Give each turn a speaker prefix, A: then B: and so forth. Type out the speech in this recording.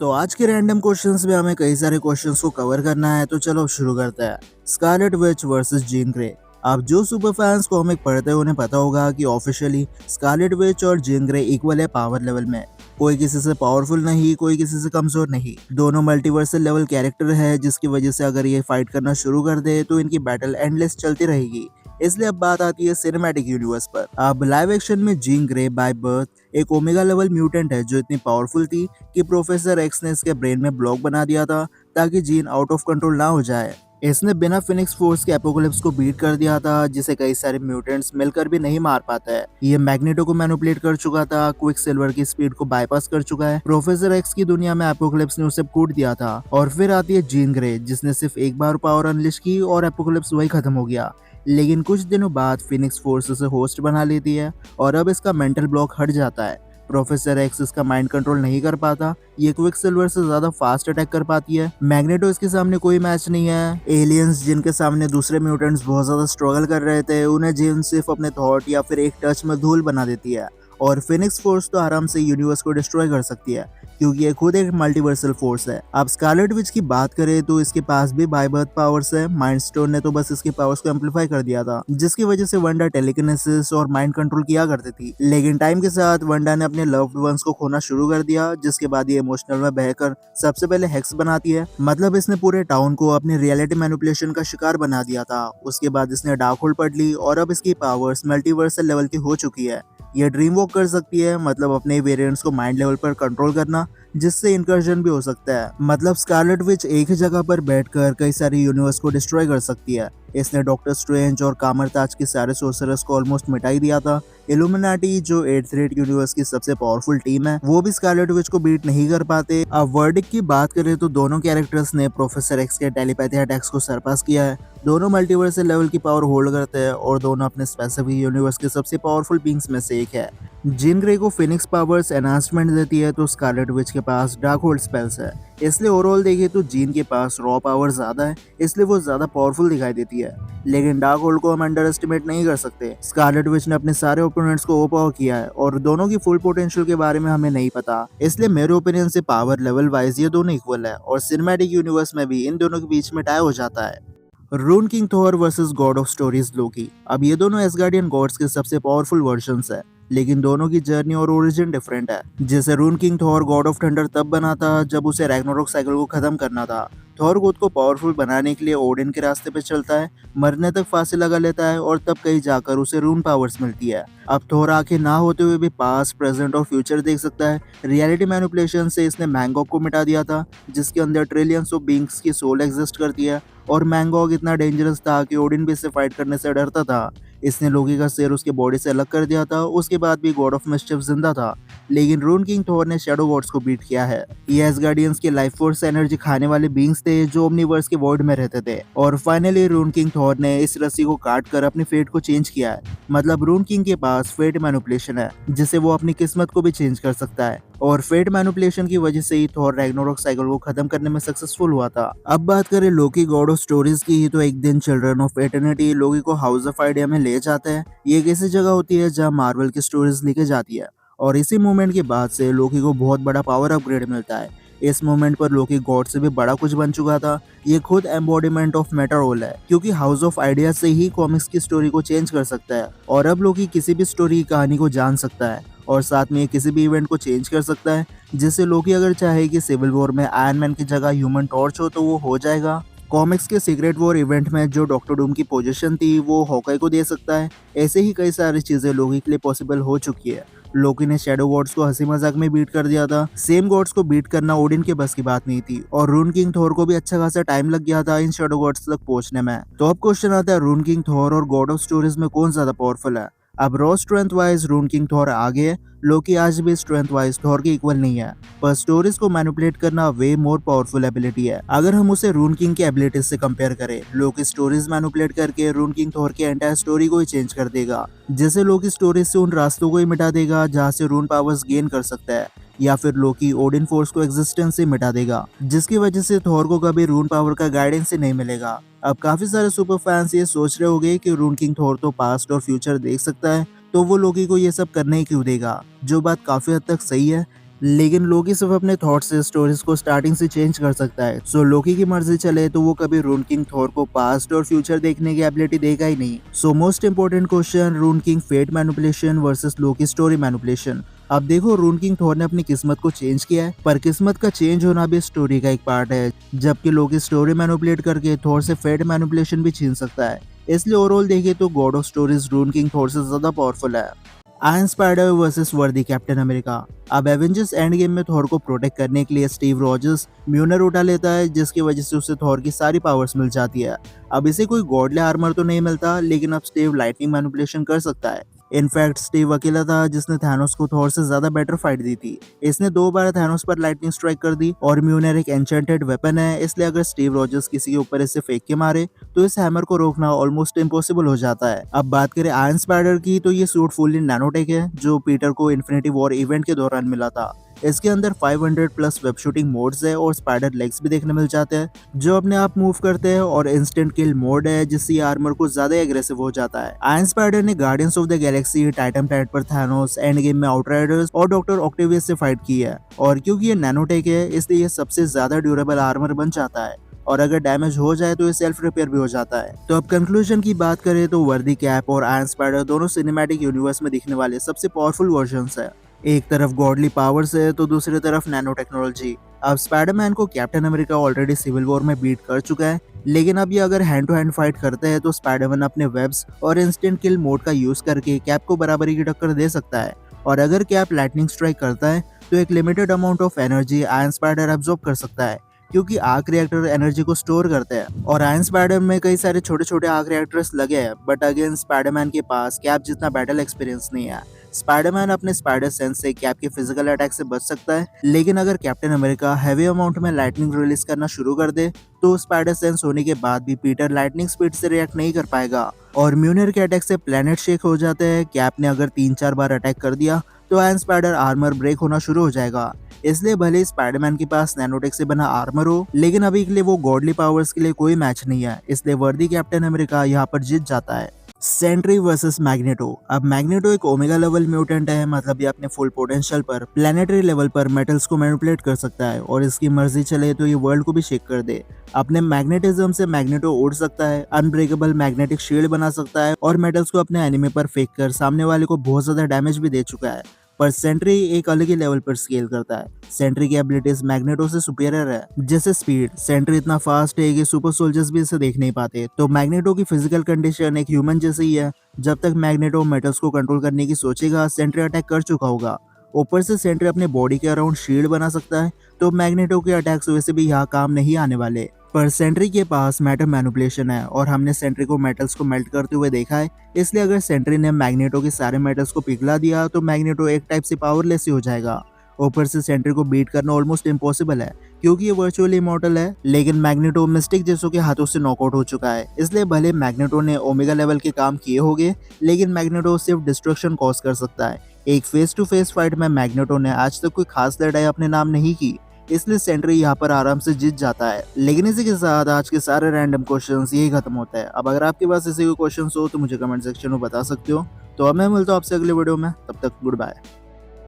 A: तो आज के रैंडम क्वेश्चंस में हमें कई सारे क्वेश्चंस को कवर करना है, तो चलो अब शुरू करते हैं। Scarlet Witch versus Jean Grey. आप जो सुपर फैंस कॉमिक पढ़ते हैं उन्हें पता होगा कि ऑफिशियली स्कारलेट विच और जीन ग्रे इक्वल है पावर लेवल में। कोई किसी से पावरफुल नहीं, कोई किसी से कमजोर नहीं। दोनों मल्टीवर्सल लेवल कैरेक्टर है, जिसकी वजह से अगर ये फाइट करना शुरू कर दे तो इनकी बैटल एंडलेस चलती रहेगी। इसलिए अब बात आती है सिनेमैटिक यूनिवर्स पर। अब लाइव एक्शन में जीन ग्रे बाय बर्थ एक ओमेगा लेवल म्यूटेंट है जो इतनी पावरफुल थी कि प्रोफेसर एक्स ने इसके ब्रेन में ब्लॉक बना दिया था ताकि जीन आउट ऑफ कंट्रोल ना हो जाए। इसने बिना फिनिक्स फोर्स के एपोकलिप्स को बीट कर दिया था, जिसे कई सारे म्यूटेंट्स मिलकर भी नहीं मार पाते हैं। ये मैग्नेटो को मैनिपुलेट कर चुका था, क्विक सिल्वर की स्पीड को बाईपास कर चुका है। प्रोफेसर एक्स की दुनिया में एपोकलिप्स ने उसे कूट दिया था। और फिर आती है जीन ग्रे, जिसने सिर्फ एक बार पावर अनलिश की और एपोकलिप्स वही खत्म हो गया। लेकिन कुछ दिनों बाद फिनिक्स फोर्स उसे होस्ट बना लेती है और अब इसका मेंटल ब्लॉक हट जाता है। प्रोफेसर एक्स इसका माइंड कंट्रोल नहीं कर पाता। ये क्विक सिल्वर से ज्यादा फास्ट अटैक कर पाती है। मैग्नेटो इसके सामने कोई मैच नहीं है। एलियंस जिनके सामने दूसरे म्यूटेंट्स बहुत ज्यादा स्ट्रगल कर रहे थे, उन्हें जीन सिर्फ अपने थॉट या फिर एक टच में धूल बना देती है। और फिनिक्स फोर्स तो आराम से यूनिवर्स को डिस्ट्रॉय कर सकती है, क्योंकि ये खुद एक मल्टीवर्सल फोर्स है। अब स्कारलेट विच की बात करें तो इसके पास भी बाय बर्थ पावर्स है। माइंड स्टोन ने तो बस इसके पावर्स को एम्पलीफाई कर दिया था, जिसकी वजह से वंडा टेलीकिनेसिस और माइंड कंट्रोल किया करती थी। लेकिन टाइम के साथ वंडा ने अपने लव्ड वंस को खोना शुरू कर दिया, जिसके बाद ये इमोशनल में बहकर सबसे पहले हेक्स बनाती है। मतलब इसने पूरे टाउन को अपनी रियलिटी मैनिपुलेशन का शिकार बना दिया था। उसके बाद इसने डार्क होल पढ़ ली और अब इसकी पावर्स मल्टीवर्सल लेवल की हो चुकी है। ये ड्रीम वॉक कर सकती है, मतलब अपने वेरिएंट्स को माइंड लेवल पर कंट्रोल करना, जिससे इंकर्जन भी हो सकता है। मतलब स्कारलेट विच एक ही जगह पर बैठकर कई सारी यूनिवर्स को डिस्ट्रॉय कर सकती है। इसने डॉक्टर स्ट्रेंज और कामरताज के सारे सोर्सरर्स को ऑलमोस्ट मिटा ही दिया था। इल्यूमिनाटी जो 8th रेट यूनिवर्स की सबसे पावरफुल टीम है, वो भी स्कारलेट विच को बीट नहीं कर पाते। अब वर्डिक की बात करें तो दोनों कैरेक्टर्स ने प्रोफेसर एक्स के टेलीपैथी अटैक्स को सरपास किया है। दोनों मल्टीवर्सल लेवल की पावर होल्ड करते हैं और दोनों अपने स्पेसिफिक यूनिवर्स के सबसे पावरफुल बींग्स में से एक है। जीन ग्रे को फिनिक्स पावर्स एनहांसमेंट देती है, तो स्कारलेट विच के पास डार्क होल्ड स्पेल्स है। इसलिए ओवरऑल देखें तो जीन के पास रॉ पावर ज्यादा है, इसलिए वो ज्यादा पावरफुल दिखाई देती है। लेकिन डार्क होल्ड को हम अंडर एस्टिमेट नहीं कर सकते। स्कारलेट विच ने अपने सारे ओपोनेंट्स को ओवरपावर किया है और दोनों की फुल पोटेंशियल के बारे में हमें नहीं पता। इसलिए मेरे ओपिनियन से पावर लेवल वाइज ये दोनों इक्वल है और सिनेमैटिक यूनिवर्स में भी इन दोनों के बीच में टाई हो जाता है। Rune king Thor versus god of stories Loki. अब ये दोनों एसगार्डियन गॉड्स के सबसे पावरफुल वर्जन्स है, लेकिन दोनों की जर्नी और ओरिजिन डिफरेंट है। जैसे rune king Thor god of thunder तब बना था जब उसे रैग्नारोक साइकिल को खत्म करना था। थॉर खुद को पावरफुल बनाने के लिए ओडिन के रास्ते पे चलता है, मरने तक फांसी लगा लेता है और तब कहीं जाकर उसे रून पावर्स मिलती है। अब थॉर आंखें ना होते हुए भी पास्ट, प्रेजेंट और फ्यूचर देख सकता है। रियलिटी मैनिपुलेशन से इसने मैंगॉक को मिटा दिया था, जिसके अंदर ट्रिलियंस ऑफ बींग्स की सोल एग्जिस्ट करती है। और मैंगॉक इतना डेंजरस था कि ओडिन भी इससे फाइट करने से डरता था। इसने लोकी का सिर उसके बॉडी से अलग कर दिया था। उसके बाद भी गॉड ऑफ मिस्चिफ जिंदा था, लेकिन रून किंग थॉर ने शैडो गॉड्स को बीट किया है। ये एसगार्डियंस के लाइफ फोर्स एनर्जी खाने वाले बींग्स थे जो ओमनीवर्स के वॉइड में रहते थे। और फाइनली रून किंग थॉर ने इस रस्सी को काट कर अपनी फेट को चेंज किया है। मतलब रून किंग के पास फेट मैनिपुलेशन है, जिससे वो अपनी किस्मत को भी चेंज कर सकता है। और फेट मैनिपुलेशन की वजह से ही थॉर रैग्नारोक साइकिल को खत्म करने में सक्सेसफुल हुआ था। अब बात करें लोकी गॉड ऑफ स्टोरीज की, तो एक दिन चिल्ड्रन ऑफ एटर्निटी लोकी को हाउस ऑफ आइडिया में ले जाते हैं। ये एक ऐसी जगह होती है जहाँ मार्वल की स्टोरीज लिखी जाती है। और इसी मूवमेंट के बाद से लोकी को बहुत बड़ा पावर अपग्रेड मिलता है। इस मोमेंट पर लोकी गॉड से भी बड़ा कुछ बन चुका था। ये खुद एम्बॉडीमेंट ऑफ मैटर रोल है, क्योंकि हाउस ऑफ आइडिया से ही कॉमिक्स की स्टोरी को चेंज कर सकता है। और अब लोकी किसी भी स्टोरी की कहानी को जान सकता है और साथ में ये किसी भी इवेंट को चेंज कर सकता है। जिससे लोकी अगर चाहे कि सिविल वॉर में आयरन मैन की जगह ह्यूमन टॉर्च हो तो वो हो जाएगा। कॉमिक्स के सीक्रेट वॉर इवेंट में जो डॉक्टर डूम की पोजीशन थी वो हॉकाई को दे सकता है। ऐसे ही कई सारी चीजें लोकी के लिए पॉसिबल हो चुकी है। लोकी ने शैडो गॉड्स को हंसी मजाक में बीट कर दिया था। सेम गॉड्स को बीट करना ओडिन के बस की बात नहीं थी। और रून किंग थॉर को भी अच्छा खासा टाइम लग गया था इन शैडो गॉड्स तक पहुंचने में। तो अब क्वेश्चन आता है, रून किंग थॉर और गॉड ऑफ स्टोरीज में कौन ज्यादा पावरफुल है? अब raw strength wise rune king Thor आगे है। लोकी आज भी स्ट्रेंथ वाइज थॉर के इक्वल नहीं है, पर स्टोरीज को मैनिपुलेट करना वे मोर पावरफुल एबिलिटी है। अगर हम उसे रून किंग की एबिलिटीज से कंपेयर करें, लोकी स्टोरीज मैनिपुलेट करके रून किंग थॉर की एंटायर स्टोरी को ही चेंज कर देगा। जैसे लोकी स्टोरीज से उन रास्तों को ही मिटा देगा जहाँ से रून पावर्स गेन कर सकता है, या फिर लोकी ओडिन फोर्स को एग्जिस्टेंस से मिटा देगा, जिसकी वजह से थॉर को कभी रून पावर का गाइडेंस ही नहीं मिलेगा। अब काफी सारे सुपर फैंस ये सोच रहे होंगे कि रून किंग थॉर तो पास्ट और फ्यूचर देख सकता है, तो वो लोकी को ये सब करने ही क्यों देगा? जो बात काफी हद तक सही है, लेकिन लोकी सिर्फ अपने थॉट से स्टोरीज को स्टार्टिंग से चेंज कर सकता है। सो लोकी की मर्जी चले तो वो कभी रून किंग थॉर को पास्ट और फ्यूचर देखने की एबिलिटी देगा ही नहीं। So most important question, rune king fate manipulation versus Loki story manipulation. अब देखो, रून किंग थॉर ने अपनी किस्मत को चेंज किया है, पर किस्मत का चेंज होना भी स्टोरी का एक पार्ट है, जबकि लोकी स्टोरी मैनिपुलेट करके थॉर से फेट मैनिपुलेशन भी छीन सकता है। इसलिए ओवरऑल देखिए तो god of stories Rune king Thor से ज्यादा पावरफुल है। Iron Spider versus Worthy Captain America. अब एवेंजर्स एंड गेम में थॉर को प्रोटेक्ट करने के लिए स्टीव रॉजर्स म्यूनर उठा लेता है, जिसकी वजह से उसे थॉर की सारी पावर्स मिल जाती है। अब इसे कोई गॉडली आर्मर तो नहीं मिलता, लेकिन अब स्टीव लाइटनिंग मैनिपुलेशन कर सकता है। इनफैक्ट स्टीव अकेला था जिसने थैनोस को थॉर से ज्यादा बेटर फाइट दी थी। इसने 2 बार थैनोस पर लाइटनिंग स्ट्राइक कर दी, और म्यूनर एक एन्चेंटेड वेपन है, इसलिए अगर स्टीव रॉजर्स किसी के ऊपर इसे फेंक के मारे तो इस हैमर को रोकना ऑलमोस्ट इम्पॉसिबल हो जाता है। अब बात करें आयरन स्पाइडर की, तो ये सूट फुल्ली नैनोटेक है, जो पीटर को इन्फिनिटी वॉर इवेंट के दौरान मिला था। इसके अंदर 500 प्लस वेब शूटिंग मोड्स है और स्पाइडर लेग्स भी देखने मिल जाते हैं जो अपने आप मूव करते हैं, और इंस्टेंट किल मोड है जिससे ये आर्मर को ज्यादा एग्रेसिव हो जाता है। आयरन स्पाइडर ने guardians of the Galaxy, Titan planet पर थैनोस, एंड गेम में आउटराइडर्स और डॉक्टर ऑक्टेवियस से फाइट की है, और क्योंकि ये नैनोटेक है इसलिए ये सबसे ज्यादा ड्यूरेबल आर्मर बन जाता है, और अगर डैमेज हो जाए तो ये सेल्फ रिपेयर भी हो जाता है। तो अब कंक्लूजन की बात करें तो वर्दी कैप और आयरन स्पाइडर दोनों सिनेमैटिक यूनिवर्स में दिखने वाले सबसे पावरफुल वर्जन्स है। एक तरफ गॉडली पावर्स है तो दूसरी तरफ नैनो टेक्नोलॉजी। अब स्पाइडरमैन को Captain America already Civil War में बीट कर चुका है, लेकिन अब ये अगर हैंड टू हैंड फाइट करते हैं तो स्पाइडरमैन अपने वेब्स और इंस्टेंट किल मोड का यूज करके कैप को बराबरी की टक्कर दे सकता है, और अगर कैप लाइटनिंग स्ट्राइक करता है तो एक limited amount of energy iron spider absorb कर सकता है, क्योंकि आर्क रिएक्टर एनर्जी को स्टोर करते हैं, और आयरन स्पाइडर में कई सारे छोटे छोटे आर्क रिएक्टर्स लगे हैं, बट अगेन स्पाइडरमैन के पास कैप जितना बैटल एक्सपीरियंस नहीं है। स्पाइडरमैन अपने स्पाइडर सेंस से कैप के फिजिकल अटैक से बच सकता है, लेकिन अगर कैप्टन अमेरिका हैवी अमाउंट में लाइटनिंग रिलीज करना शुरू कर दे तो स्पाइडर सेंस होने के बाद भी पीटर लाइटनिंग स्पीड से रिएक्ट नहीं कर पाएगा, और म्यूनिर के अटैक से प्लेनेट शेक हो जाते हैं। कैप ने अगर 3-4 बार अटैक कर दिया तो आयरन स्पाइडर आर्मर ब्रेक होना शुरू हो जाएगा। इसलिए भले स्पाइडरमैन के पास नैनोटेक से बना आर्मर हो, लेकिन अभी के लिए वो गॉडली पावर्स के लिए कोई मैच नहीं है, इसलिए वर्दी कैप्टन अमेरिका यहाँ पर जीत जाता है। Sentry versus Magneto. अब मैग्नेटो एक ओमेगा लेवल म्यूटेंट है, मतलब ये अपने फुल पोटेंशियल पर प्लेनेटरी लेवल पर मेटल्स को मैनिपुलेट कर सकता है, और इसकी मर्जी चले तो ये वर्ल्ड को भी शेक कर दे। अपने मैग्नेटिज्म से मैग्नेटो उड़ सकता है, अनब्रेकेबल मैग्नेटिक शील्ड बना सकता है, और मेटल्स को अपने एनिमी पर फेंक कर सामने वाले को बहुत ज्यादा डैमेज भी दे चुका है। पर सेंट्री एक अलग ही लेवल पर स्केल करता है। सेंट्री की एबिलिटीज मैग्नेटो से सुपीरियर है, जैसे स्पीड। सेंट्री इतना फास्ट है कि सुपर सोल्जर्स भी इसे देख नहीं पाते। तो मैग्नेटो की फिजिकल कंडीशन एक ह्यूमन जैसे ही है। जब तक मैग्नेटो मेटल्स को कंट्रोल करने की सोचेगा, सेंट्री अटैक कर चुका होगा। ऊपर से सेंट्री अपने बॉडी के अराउंड शील्ड बना सकता है, तो मैग्नेटो के अटैक्स वैसे भी यहाँ काम नहीं आने वाले। पर सेंट्री के पास मैटर मैनिपुलेशन है, और हमने सेंट्री को मेटल्स को मेल्ट करते हुए देखा है, इसलिए अगर सेंट्री ने मैग्नेटो के सारे मेटल्स को पिघला दिया तो मैग्नेटो एक टाइप से पावरलेस ही हो जाएगा। ऊपर से सेंट्री को बीट करना ऑलमोस्ट इम्पॉसिबल है, क्योंकि ये वर्चुअली इमॉर्टल है, लेकिन मैग्नेटो मिस्टिक जैसों के हाथों से नॉकआउट हो चुका है। इसलिए भले मैग्नेटो ने ओमेगा लेवल के काम किए होंगे, लेकिन मैग्नेटो सिर्फ डिस्ट्रक्शन कॉज कर सकता है। एक फेस टू फेस फाइट में मैग्नेटो ने आज तक कोई खास लड़ाई अपने नाम नहीं की, इसलिए सेंट्री यहाँ पर आराम से जीत जाता है। लेकिन इसी के साथ आज के सारे रैंडम क्वेश्चंस यही खत्म होता है। अब अगर आपके पास ऐसे कोई क्वेश्चंस हो तो मुझे कमेंट सेक्शन में बता सकते हो। तो अब मैं मिलता हूँ आपसे अगले वीडियो में, तब तक गुड बाय।